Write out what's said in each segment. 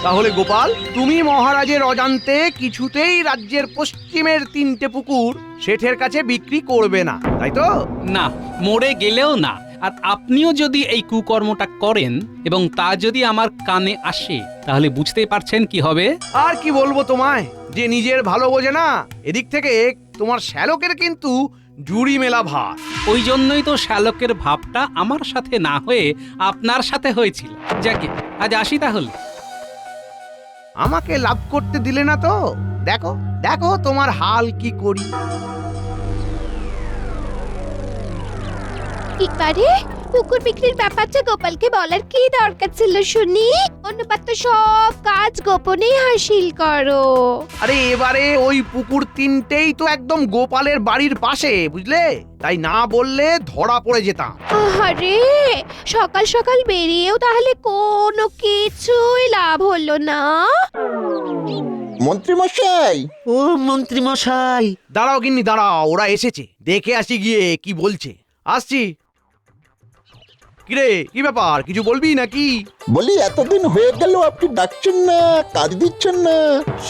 তাহলে গোপাল, তুমি মহারাজের অজান্তে কিছুতেই রাজ্যের পশ্চিমের 3টে পুকুর শেঠের কাছে বিক্রি করবে না, তাই তো? না, মরে গেলেও না। আর আপনিও যদি এই কুকর্মটা করেন এবং তা যদি আমার কানে আসে, তাহলে বুঝতেই পারছেন কি হবে। আর কি বলবো তোমায়, যে নিজের ভালো বোঝে না, এদিক থেকে তোমার শ্যালকের কিন্তু জুড়ি মেলা ভার। ওই জন্যই তো শ্যালকের ভাবটা আমার সাথে না হয়ে আপনার সাথে হয়েছিল। যাকে আজ আসি তাহলে। আমাকে লাভ করতে দিলে না তো? দেখো দেখো তোমার হাল কি করি। এবারে পুকুর বিক্রির ব্যাপারটা গোপালকে বলার কি দরকার ছিল শুনি? অনুপাত তো সব কাজ গোপনে হাসিল করো। আরে এবারে ওই পুকুর 3টেই তো একদম গোপালের বাড়ির পাশে, বুঝলে? তাই না বললে ধরা পড়ে যেতাম। আরে সকাল সকাল বেরিয়েও তাহলে কোনো কিছুই লাভ হলো না। মন্ত্রী মশাই, ও মন্ত্রী মশাই, দাঁড়াও গিন্নি দাঁড়াও, ওরা এসেছে, দেখে আসি গিয়ে কি বলছে। আসছি। কিরে, কি ব্যাপার, কিছু বলবি নাকি? বলি এতদিন হয়ে গেল আপনি ডাকছেন না, কাজ দিচ্ছেন না।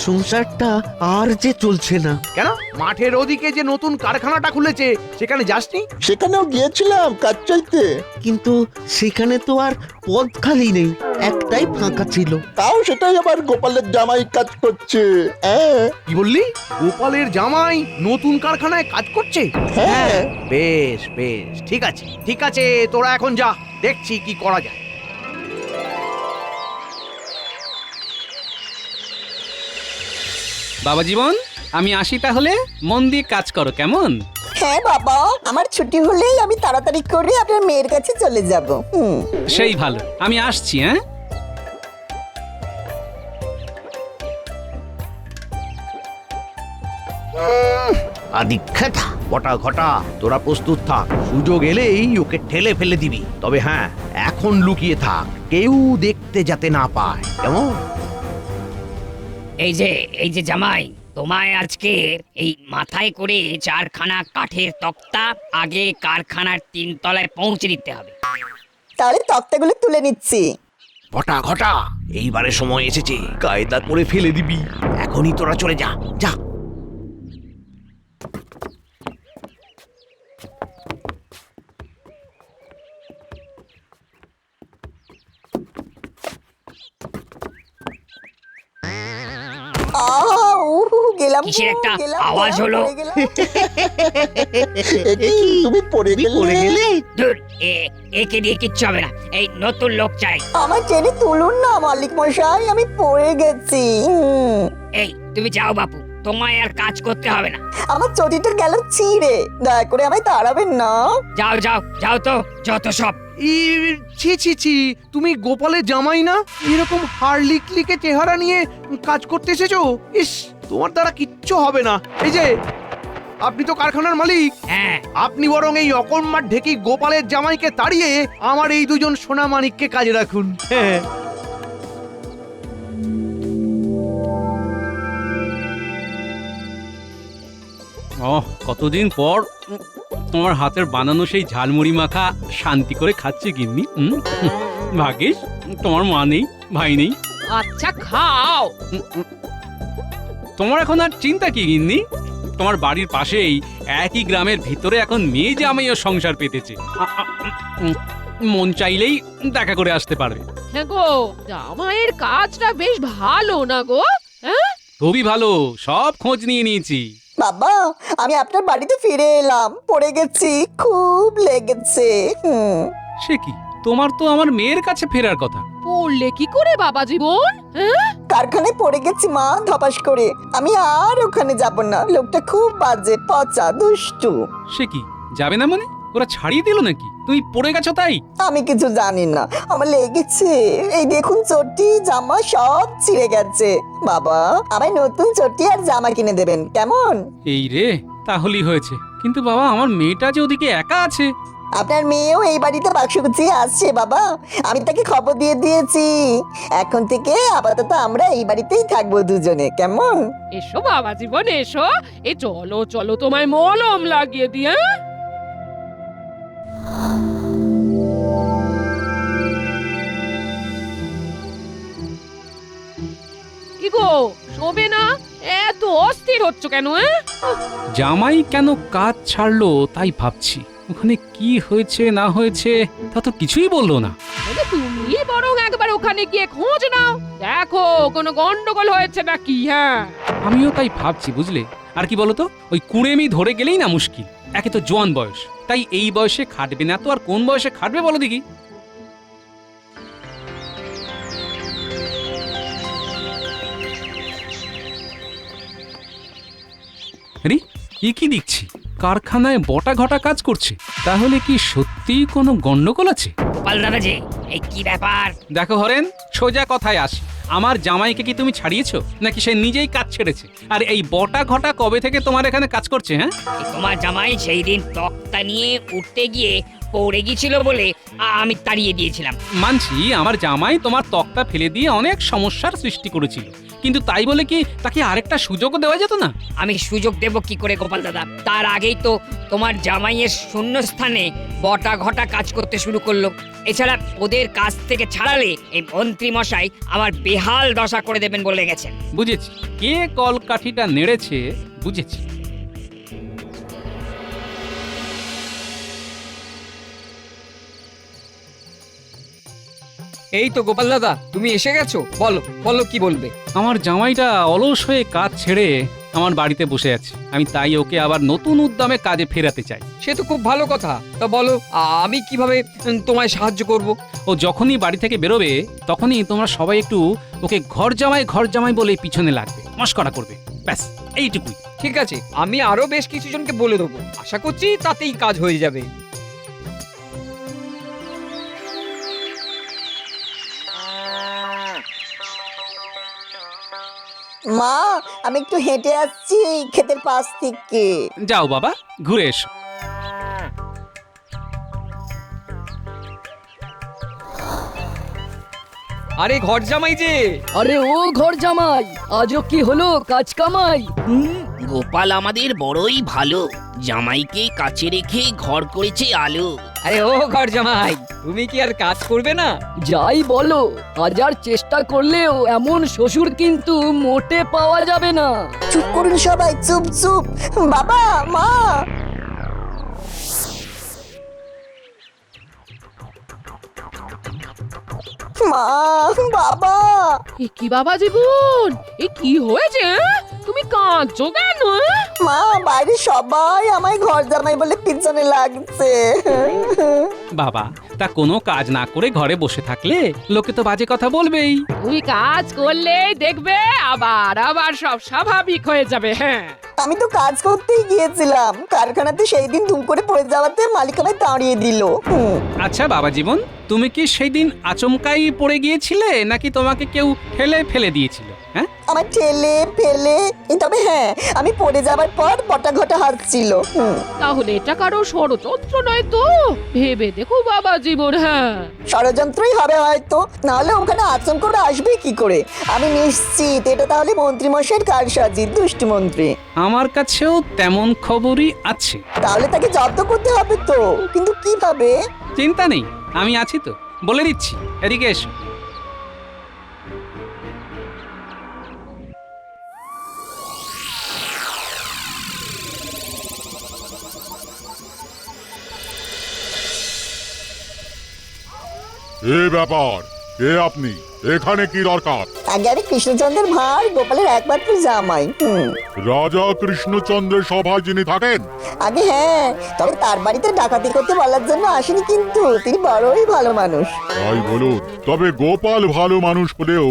সংসারটা আর যে চলছে না। কেন, মাঠের ওদিকে যে নতুন কারখানাটা খুলেছে সেখানে যাসনি? সেখানেও গিয়েছিলাম কাজ চাইতে, কিন্তু সেখানে তো আর পদ খালি নেই, একটাই ফাঁকা ছিল। তাও সেটাই আবার গোপালের জামাই কাজ করছে। হ্যাঁ কি বললি? গোপালের জামাই নতুন কারখানায় কাজ করছে? হ্যাঁ, বেশ বেশ, ঠিক আছে ঠিক আছে, তোরা এখন যা, দেখছি কি করা যায়। বাবা জীবন, আমি আসি তাহলে। মন দিয়ে কাজ করো, কেমন? হ্যাঁ বাবা, আমার ছুটি হলেই আমি তাড়াতাড়ি করে আপনার মেয়ের কাছে চলে যাব। সেই ভালো, আমি আসছি। হ্যাঁ, আদিক্ষেতা বটা ঘটা, তোরা প্রস্তুত থাক, সুযোগ এলেই ওকে ঠেলে ফেলে দিবি। তবে হ্যাঁ, এখন লুকিয়ে থাক, কেউ দেখতে যাতে না পায়, কেমন? এই যে জামাই, তোমায় আজকে এই মাথায় করে 4খানা কাঠের তক্তা আগে কারখানার 3 তলায় পৌঁছে দিতে হবে। তাহলে তক্তাগুলো তুলে নিচ্ছি। বটা ঘটা, এইবারে সময় এসেছে, কায়দা করে ফেলে দিবি। এখনই তোরা চলে যা, যা। গেলাম, কিসের একটা গেলাম, আওয়াজ হলো? পড়ে গেলাম। এ কি, তুমি পড়ে গেলে? ধুর, একে দিয়ে কিচ্ছু হবে না, এই নতুন লোক চাই। আমার টেনে তুলুন না মালিক মশাই, আমি পড়ে গেছি। এই তুমি যাও বাপু, তোমায় আর কাজ করতে হবে না। আমার চটিটা গেল ছিঁড়ে, দয়া করে আমায় তাড়াবেন না। যাও যাও যাও তো, যত সব। ছি ছি ছি, তুমি গোপালের জামাই না? এরকম হাড়লিকলিকে চেহারা নিয়ে কাজ করতে এসেছো? ইস, তোমার দ্বারা কিচ্ছু হবে না। এই যে, আপনি তো কারখানার মালিক, হ্যাঁ, আপনি বরং এই অকর্মার ঢেকি গোপালের জামাইকে তাড়িয়ে আমার এই দুজন সোনা মানিককে কাজে রাখুন। হ্যাঁ, কতদিন পর তোমার হাতের বানানো সেই ঝালমুড়ি মাখা শান্তি করে খাচ্ছে গিন্নি। ভাগ্যিস তোমার মা নেই, ভাই নেই। আচ্ছা খাও। তোমার এখন আর চিন্তা কি গিন্নি? তোমার বাড়ির পাশেই একই গ্রামের ভিতরে এখন মেয়ে জামাইও সংসার পেতেছে। মন চাইলেই দেখা করে আসতে পারবে। হ্যাঁ গো, জামাইয়ের কাজটা বেশ ভালো না গো? হ্যাঁ, খুবই ভালো, সব খোঁজ নিয়ে নিয়েছি। বাবা, আমি আপনার বাড়িতে ফিরে এলাম, পড়ে গেছি, খুব লেগেছে। সে কি, তোমার তো আমার মেয়ের কাছে ফেরার কথা। পড়লে কি করে বাবা জীবন? হ্যাঁ, কারখানায় পড়ে গেছি মা, ধপাস করে। আমি আর ওখানে যাব না, লোকটা খুব বাজে, পচা, দুষ্টু। সে কি, যাবে না মানে? ওরা ছাড়িয়ে দিল নাকি? তুমি পড়ে গেছো তাই? আমি কিছু জানি না, আমার লেগেছে। এই দেখুন, চটি জামা সব ছিঁড়ে গেছে। বাবা, আমায় নতুন চটি আর জামা কিনে দেবেন, কেমন? এই রে, তাহলেই হয়েছে। কিন্তু বাবা, আমার মেয়েটা যে ওদিকে একা আছে। আপনার মেয়েও এই বাড়িতে বাক্স গুছিয়ে আসছে বাবা, আমি তাকে খবর দিয়ে দিয়েছি। এখন থেকে আপাতত আমরা এই বাড়িতেই থাকবো দুজনে, কেমন? এসো বাবা জীবন এসো, চলো চলো তোমায় মলম লাগিয়ে দিয়ে। গো শোবে না? এত অস্থির হচ্ছ কেন? জামাই কেন কাজ ছাড়লো তাই ভাবছি। ওখানে কি হয়েছে না হয়েছে তা তো কিছুই বললো না। বলে তুমি বরং একবার ওখানে গিয়ে খোঁজ নাও, দেখো কোনো গন্ডগোল হয়েছে নাকি। হ্যাঁ, আমিও তাই ভাবছি বুঝলে। আর কি বলতো, ওই কুড়েমি ধরে গেলেই না মুশকিল। একে তো জোয়ান বয়স, তাই এই বয়সে খাটবে না তো আর কোন বয়সে খাটবে বলো দেখি। আরে এ কি দেখছি, কারখানায় বটা ঘটা কাজ করছে। তাহলে কি সত্যিই কোনো গন্ডগোল আছে? গোপাল দাদা যে, এই কি ব্যাপার? দেখো হরেন, সোজা কথায় আসি। আমার জামাইকে কি তুমি ছাড়িয়েছো নাকি সে নিজেই কাজ ছেড়েছে? আর এই বটা ঘটা কবে থেকে তোমার এখানে কাজ করছে? হ্যাঁ, এই তোমার জামাই সেই দিন তক্তা নিয়ে উঠতে গিয়ে পড়ে গিয়েছিল বলে আমি তাড়িয়ে দিয়েছিলাম। মানছি আমার জামাই তোমার তক্তা ফেলে দিয়ে অনেক সমস্যার সৃষ্টি করেছিল, কিন্তু তাই বলে কি তাকে আরেকটা সুযোগও দেওয়া যেত না? আমি সুযোগ দেব কি করে গোপাল দাদা? তার আগেই তো তোমার জামাইয়ের শূন্য স্থানে বটা ঘটা কাজ করতে শুরু করলো। এছাড়া ওদের কাছ থেকে ছাড়ালে এই মন্ত্রী মশাই আমার বেহাল দশা করে দেবেন বলে গেছেন। বুঝেছি কে কলকাঠিটা নেড়েছে, বুঝেছি। এই তো গোপাল দাদা, তুমি এসে গেছো। বলো বলো, কি বলবে? আমার জামাইটা অলস হয়ে কাজ ছেড়ে আমার বাড়িতে বসে আছে। আমি তাই ওকে আবার নতুন উদ্যমে কাজে ফেরাতে চাই। সে তো খুব ভালো কথা। তা বলো, আমি কিভাবে তোমায় সাহায্য করব? ও যখনই বাড়ি থেকে বেরোবে তখনই তোমরা সবাই একটু ওকে ঘর জামাই বলে পিছনে লাগবে, মস্করা করবে, ব্যাস এইটুকুই। ঠিক আছে, আমি আরো বেশ কিছু জনকে বলে দেবো। আশা করছি তাতেই কাজ হয়ে যাবে। মা, আমি একটু হেঁটে আসছি ক্ষেতের পাশ থেকে। যাও বাবা, ঘুরে এসো। আরে ঘর জামাই যে! আরে ও ঘর জামাই, আজও কি হলো কাজ কামাই? গোপাল আমাদের বড়ই ভালো, জামাইকে কাছে রেখে ঘর করেছে আলো। আরে ও ঘর জামাই, তুমি কি আর কাজ করবে না? যাই বলো, হাজার চেষ্টা করলেও এমন শ্বশুর কিন্তু মোটে পাওয়া যাবে না। চুপ করুন সবাই, চুপ চুপ। বাবা, মা, মা, বাবা। এ কি বাবা জীবন, এ কি হয়েছে? তুমি কাঁদছো কেন? মা, বাইরে সবাই আমায় ঘর জামাই বলে পিছনে লাগছে। বাবা, তা কোনো কাজ না করে ঘরে বসে থাকলে লোকে তো বাজে কথা বলবেই। তুমি কাজ করলেই দেখবে আবার আবার সব স্বাভাবিক হয়ে যাবে। হ্যাঁ, আমি তো কাজ করতেই গিয়েছিলাম, কারখানাতে সেই দিন ধুম করে পড়ে যাওয়াতে মালিক আমায় তাড়িয়ে দিল। আচ্ছা বাবা জীবন, তুমি কি সেই দিন আচমকাই পড়ে গিয়েছিলে নাকি তোমাকে কেউ ঠেলে ফেলে দিয়েছিল? হ্যাঁ, আমার ঠেলে ফেলে, তবে হ্যাঁ, আমি পড়ে যাবার পর বটা ঘটা হাসছিল। তাহলে এটা কারো ষড়যন্ত্র নয় তো? ভেবে দেখো বাবা জীবন। হ্যাঁ, ষড়যন্ত্রই হবে হয়তো, নাহলে ওখানে আচমকা করে আসবে কি করে? আমি নিশ্চিত এটা তাহলে মন্ত্রী মশাইয়ের কারসাজি, দুষ্টু মন্ত্রী। আমার কাছেও তেমন খবরই আছে। তাহলে তাকে জব্দ করতে হবে তো, কিন্তু কিভাবে? চিন্তা নেই, আমি আছি তো, বলে দিচ্ছি। এদিকে এসো। এ ব্যাপার, কে আপনি? এখানে কি দরকার? আগে আমি কৃষ্ণচন্দ্রের ভাই, গোপালের একমাত্র জামাই। রাজা কৃষ্ণচন্দ্রের সভায় যিনি থাকেন? আগে হ্যাঁ, তবে তার বাড়িতে ডাকাতি করতে বলার জন্য আসেনি, কিন্তু তিনি বড়ই ভালো মানুষ। তাই বলুন। তবে গোপাল ভালো মানুষ হলেও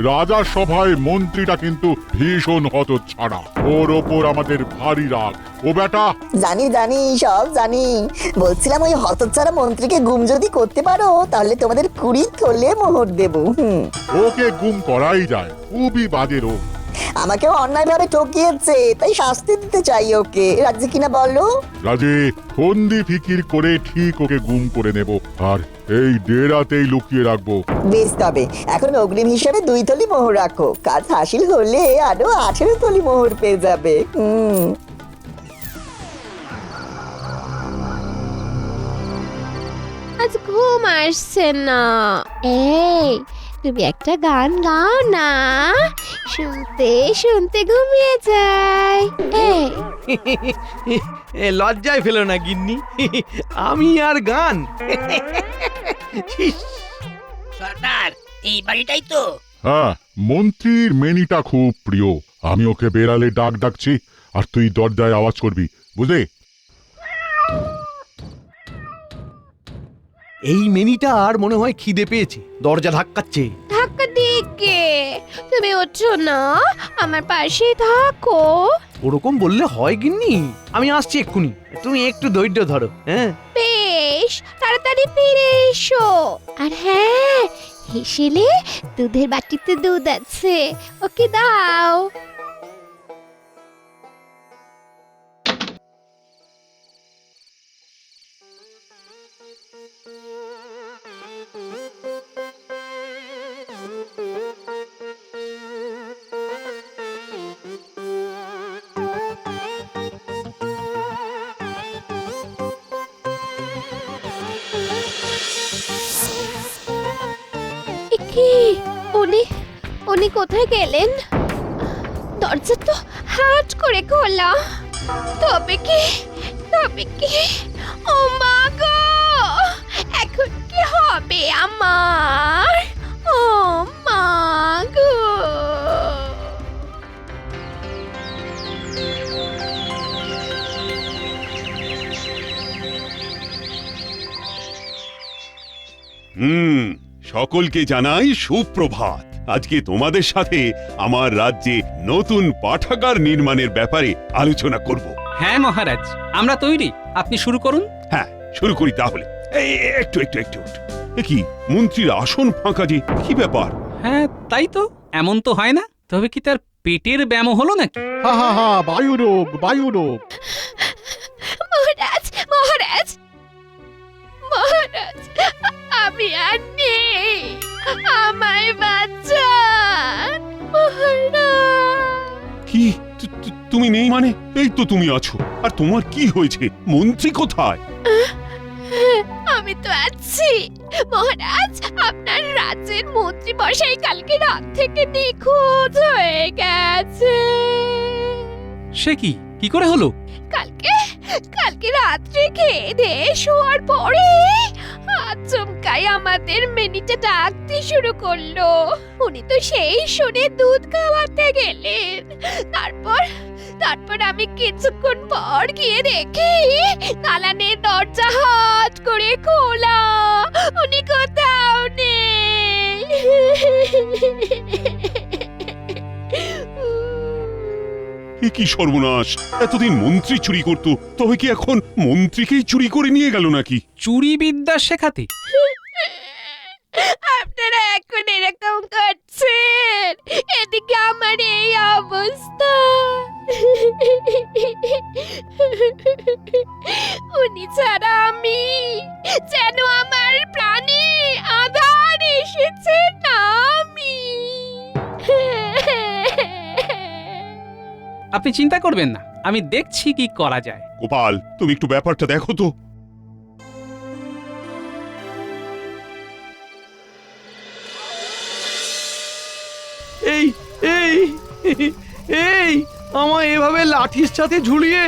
রাজার সভায় মন্ত্রীটা কিন্তু ভীষণ হতচ্ছাড়া। ওর ওপর আমাদের ভারী রাগ। ও বেটা, জানি জানি, সব জানি। বলছিলাম ওই হতচ্ছাড়া মন্ত্রীকে গুম যদি করতে পারো তাহলে তোমাদের 20 থলে মোহর দেব। ওকে গুম করাই যায়, খুবই বাজে রোগ। আমাকেও অন্যায়ভাবে ঠকিয়েছে, তাই শাস্তি দিতে চাই ওকে। রাজি কিনা বলো? রাজে, ফন্দি ফিকির করে ঠিক ওকে গুম করে নেব, আর এই ডেরাতেই লুকিয়ে রাখবো। বেশ, তবে এখন অগ্রিম হিসেবে 2 থলি মোহর রাখো। কাজ হাসিল হলে আরো 18 থলি মোহর পেয়ে যাবে। আজ ঘুম আসছে না। এই তুমি একটা গান গাও না, শুনতে শুনতে ঘুমিয়ে যাই। লজ্জায় ফেলো না গিন্নি, আমি আর গান। সর্দার এই বাড়িটাই তো। হ্যাঁ, মন্ত্রীর মেনিটা খুব প্রিয়। আমি ওকে বেড়ালে ডাক ডাকছি, আর তুই দরজায় আওয়াজ করবি, বুঝলি? এই মেনিটার মনে হয় খিদে পেয়েছে, দরজা ধাক্কাচ্ছে। ধাক্কা দিকে তুমি ওঠো না, আমার পাশে থাকো। ওরকম বললে হয় গিন্নি? আমি আসছি এক্ষুনি, তুমি একটু ধৈর্য ধরো। হ্যাঁ বেশ, তাড়াতাড়ি ফিরে এসো। আর হ্যাঁ, হেসেলে দুধের বাটিতে দুধ আছে, ওকে দাও। কি উনি কোথায় গেলেন? দরজা তো হাট করে খোলা। তবে কি ও মা গো, এখন কি হবে আমার? ও মা গো। সকলকে জানাই সুপ্রভাত। আজকে তোমাদের সাথে আমার রাজ্যে নতুন পাঠাগার নির্মাণের ব্যাপারে আলোচনা করব। হ্যাঁ মহারাজ, আমরা তৈরি, আপনি শুরু করুন। হ্যাঁ, শুরু করি তাহলে। একটু কি মন্ত্রীর আসন ফাঁকা যে, কি ব্যাপার? হ্যাঁ তাই তো, এমন তো হয় না। তবে কি তার পেটের ব্যায়াম হলো নাকি? হা বায়ুরোগ। মহারাজ, আমি আর নেই, আমায় বাঁচান মহারাজ। কি তুমি নেই মানে? এই তো তুমি আছো। আর তোমার কি হয়েছে? মন্ত্রী কোথায়? আমি তো আছি মহারাজ। আপনার রাজ্যের মন্ত্রী মশাই কালকে রাত থেকে নিখোঁজ হয়ে গেছে। সে কি করে হলো? কালকে রাত্রে খেয়ে দিয়ে শোয়ার পরে আচমকাই আমাদের মেনিটা ডাকতে শুরু করলো। উনি তো সেই শুনে দুধ খাওয়াতে গেলেন। তারপর আমি কিছুক্ষণ পর গিয়ে দেখি দালানের দরজা হাট করে খোলা, উনি কোথাও নেই। কি সর্বনাশ! এতদিন মন্ত্রী চুরি করত, তবে কি এখন মন্ত্রীকেই চুরি করে নিয়ে গেল নাকি? চুরি বিদ্যা শেখাতে? আপনারা এখন এরকম করছেন, এদিকে আমার এই অবস্থা। উনি ছাড়া আমি যেন আমার প্রাণে আধার এসেছে না। আপনি চিন্তা করবেন না, আমি দেখছি কি করা যায়। গোপাল, তুমি একটু ব্যাপারটা দেখো তো। এই আমায় এভাবে লাঠির সাথে ঝুলিয়ে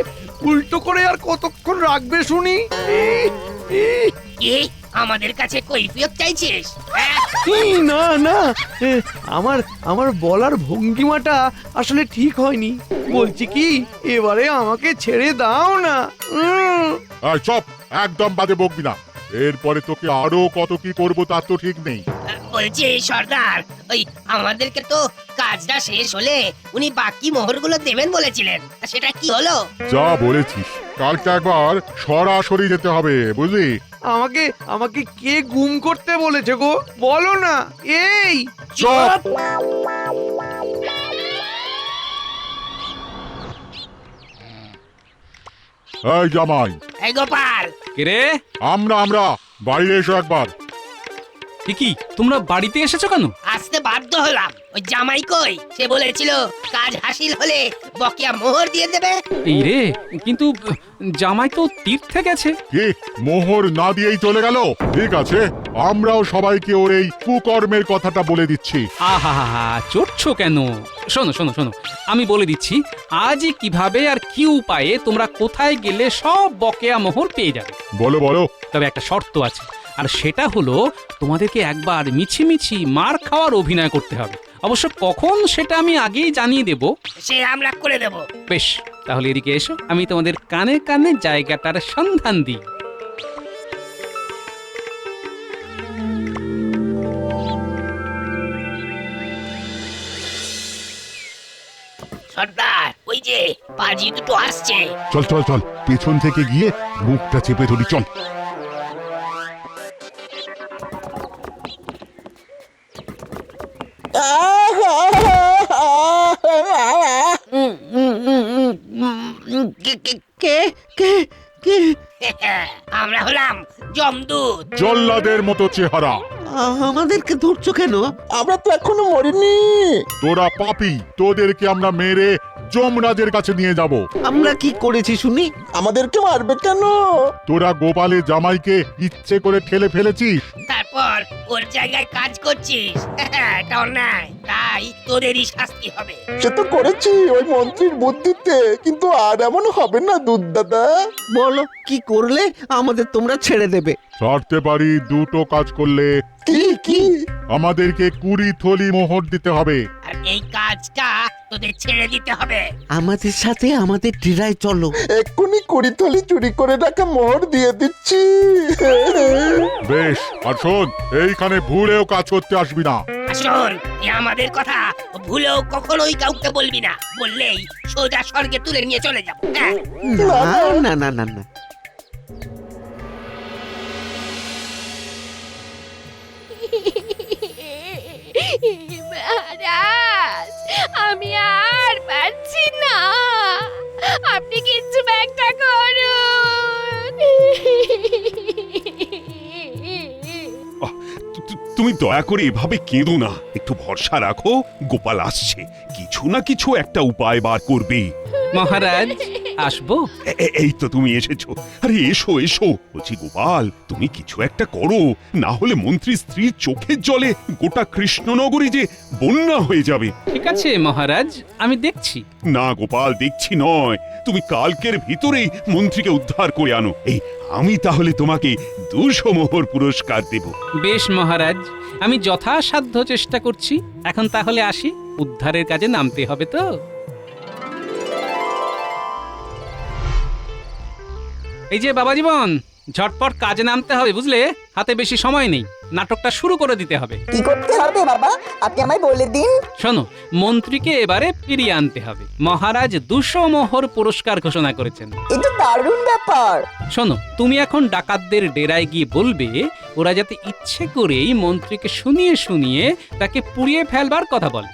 উল্টো করে আর কতক্ষণ রাখবে শুনি? আমাদের কাছে কৈফিয়ত চাইছিস? না, আমার বলার ভঙ্গিমাটা আসলে ঠিক হয়নি। বলছি কি, এবারে আমাকে ছেড়ে দাও না। চপ, একদম বাদে বকবি না। এরপরে তোকে আরো কত কি করবো তার তো ঠিক নেই। বলছি সর্দার, ওই আমাদেরকে তো কাজটা শেষ হলে উনি বাকি মোহরগুলো দেবেন বলেছিলেন, সেটা কি হলো? যা বলেছিস, কালকে একবার সরাসরি যেতে হবে, বুঝলি? আমাকে কে গুম করতে বলেছে গো, বলো না। এই চপ! এই জামাই, এই গোপাল, কে রে? আমরা বাইরে এসো একবার। এ কি তোমরা বাড়িতে এসেছো কেন? আসতে বাধ্য হলাম। ওই জামাই কই? সে বলেছিল কাজ হাসিল হলে বকেয়া মোহর দিয়ে দেবে। এই রে, কিন্তু জামাই তো তীর্থে গেছে। কি মোহর না দিয়েই চলে গেল? ঠিক আছে, আমরাও সবাইকে ওর এই কুকর্মের কথাটা বলে দিচ্ছি। আহা হা হা, চড়ছো কেন? শোনো শোনো শোনো, আমি বলে দিচ্ছি আজই কিভাবে আর কি উপায়ে তোমরা কোথায় গেলে সব বকেয়া মোহর পেয়ে যাবে। বলো বলো। তবে একটা শর্ত আছে, আর সেটা হলো তোমাদেরকে একবার মিছিমিছি মার খাওয়ার অভিনয় করতে হবে। অবশ্য কখন সেটা আমি আগেই জানিয়ে দেব। সে আমরা করে দেব। বেশ, তাহলে এদিকে এসো, আমি তোমাদের কানে কানে জায়গাটার সন্ধান দিই। সর্দার, ওই যে পাজি দুটো আসছে। চল চল চল, পেছন থেকে গিয়ে মুখটা চেপে ধরি, চল। কে কে কে? আমরা হলাম জমদূত। জল্লাদের মতো চেহারা। আমাদেরকে ধরছো কেন? আমরা তো এখনো মরিনি। তোরা পাপী, তোদেরকে আমরা মেরে যমরাজের কাছে নিয়ে যাব। আমরা কি করেছি শুনি? আমাদেরকে মারবে কেন? তোরা গোপালের জামাইকে ইচ্ছে করে ঠেলে ফেলেছিস। তারপর ওর জায়গায় কাজ করছিস। এটা অন্যায়, তাই তোদেরই শাস্তি হবে। সে তো করেছি ওই মন্ত্রীর বুদ্ধিতে, কিন্তু আর এমন হবে না দুধ দাদা। বলো কি করলে আমাদের তোমরা ছেড়ে দেবে? ছাড়তে পারি দুটো কাজ করলে। কি কি? আমাদেরকে 20 থলি মোহর দিতে হবে। আর এই কাজটা তোদের ছেড়ে দিতে হবে। আমাদের সাথে আমাদের ডেরায় চলো। এক্ষুনি 20 থলি চুরি করে রাখা মোহর দিয়ে দিচ্ছি। বেশ, আর শোন, এইখানে ভুলেও কাজ করতে আসবি না। শোন, এ আমাদের কথা ভুলেও কখনোই কাউকে বলবি না। বললেই সোজা স্বর্গে তুলে নিয়ে চলে যাব। হ্যাঁ, না না না না না। মহারাজ, আমি আর পারছি না, আপনি কিছু একটা করুন। তুমি দয়া করে এভাবে কেঁদো না, একটু ভরসা রাখো। গোপাল আসছে, কিছু না কিছু একটা উপায় বার করবে। মহারাজ, আসবো? এই তো তুমি এসেছো। আরে এসো এসো। বলছি গোপাল, তুমি কিছু একটা করো, না হলে মন্ত্রীর স্ত্রীর চোখের জলে গোটা কৃষ্ণনগরী যে বন্যা হয়ে যাবে। ঠিক আছে মহারাজ, আমি দেখছি। না গোপাল, দেখছি নয়, তুমি কালকের ভিতরেই মন্ত্রীকে উদ্ধার করে আনো। এই আমি তাহলে তোমাকে 200 মোহর পুরস্কার দেব। বেশ মহারাজ, আমি যথাসাধ্য চেষ্টা করছি। এখন তাহলে আসি, উদ্ধারের কাজে নামতে হবে তো। এই যে বাবা জীবন, ঝটপট কাজে নামতে হবে বুঝলে, হাতে বেশি সময় নেই, নাটকটা শুরু করে দিতে হবে। কি করতে হবে বাবা, আপনি আমায় বলে দিন। শোনো, মন্ত্রীকে এবারে ফিরিয়ে আনতে হবে। মহারাজ 200 মোহর পুরস্কার ঘোষণা করেছেন। এটা দারুণ ব্যাপার। শোনো, তুমি এখন ডাকাতদের ডেরায় গিয়ে বলবে ওরা যাতে ইচ্ছে করেই মন্ত্রীকে শুনিয়ে শুনিয়ে তাকে পুড়িয়ে ফেলবার কথা বলে,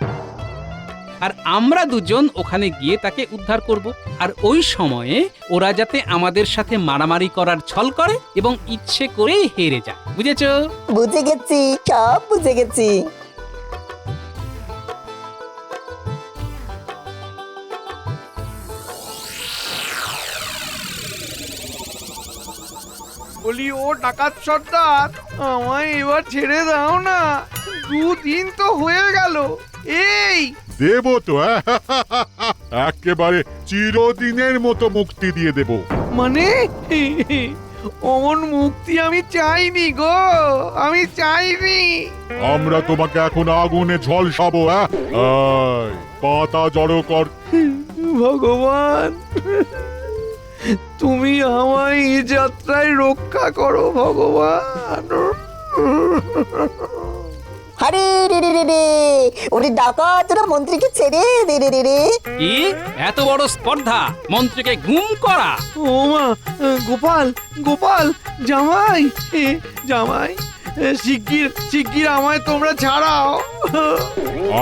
আর আমরা দুজন ওখানে গিয়ে তাকে উদ্ধার করব। আর ওই সময়ে ওরা যাতে আমাদের সাথে মারামারি করার ছল করে এবং ইচ্ছে করেই হেরে যায়। বুঝেছো? বুঝে গেছি, সব বুঝে গেছি। বলি ও ডাকাত সর্দার, আমায় এবার ছেড়ে দাও না, 2 দিন তো হয়ে গেল। এই দেব তো, একেবারে চিরদিনের মতো মুক্তি দিয়ে দেব। মানে অমন মুক্তি আমি চাইনি গো, আমি চাইনি। আমরা তোমাকে এখন আগুনে ঝলসাবো। পাতা জড়ো কর। ভগবান, তুমি আমায় এই যাত্রায় রক্ষা করো ভগবান। আরে রে রে রে রে, ওরে ডাকাতরা মন্ত্রীকে ছেড়ে দে রে রে রে। কি এত বড় স্পর্ধা, মন্ত্রীকে গুম করা! ও মা, গোপাল গোপাল, জামাই জামাই, শিগগির শিগগির আমায় তোমরা ছাড়াও।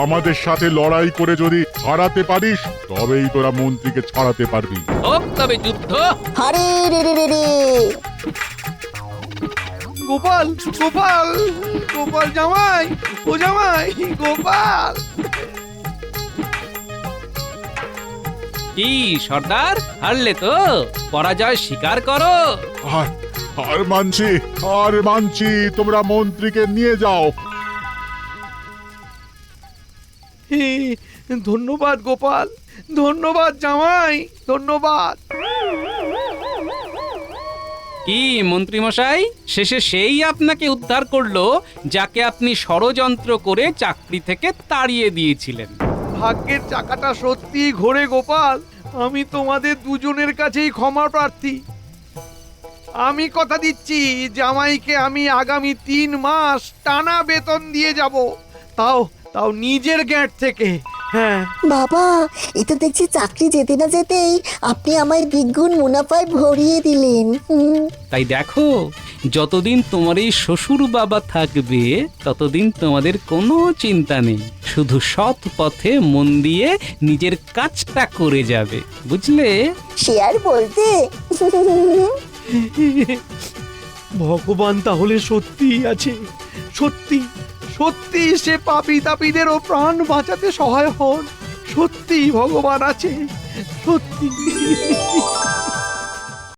আমাদের সাথে লড়াই করে যদি হারাতে পারিস, তবেই তোরা মন্ত্রীকে ছাড়াতে পারবি। হোক তবে যুদ্ধ। আরে রে রে রে রে। গোপাল গোপাল গোপাল জামাই, ও জামাই, গোপাল। কি সর্দার, হারলে তো? পরাজয় স্বীকার করো। আর মানছি, তোমরা মন্ত্রীকে নিয়ে যাও। হে, ধন্যবাদ গোপাল, ধন্যবাদ জামাই, ধন্যবাদ। কি মন্ত্রীমশাই, শেষে সেই আপনাকে উদ্ধার করলো যাকে আপনি ষড়যন্ত্র করে চাকরি থেকে তাড়িয়ে দিয়েছিলেন। ভাগ্যের চাকাটা সত্যি ঘোরে গোপাল। আমি তোমাদের দুজনের কাছেই ক্ষমা প্রার্থী। আমি কথা দিচ্ছি, জামাইকে আমি আগামী 3 মাস টানা বেতন দিয়ে যাব, তাও নিজের গ্যাট থেকে। হ্যাঁ বাবা, এটা দেখছি চাকরি যেতে না যেতেই আপনি আমায় দ্বিগুণ মুনাফায় ভরিয়ে দিলেন। তাই দেখো, যতদিন তোমার এই শ্বশুর বাবা থাকবে ততদিন তোমাদের কোনো চিন্তা নেই, শুধু সৎ পথে মন দিয়ে নিজের কাজটা করে যাবে, বুঝলে? সে আর বলতে। ভগবান তাহলে সত্যিই আছে, সত্যি সত্যি সে পাপী তাপীদেরও প্রাণ বাঁচাতে সহায় হন। সত্যি ভগবান আছে, সত্যি।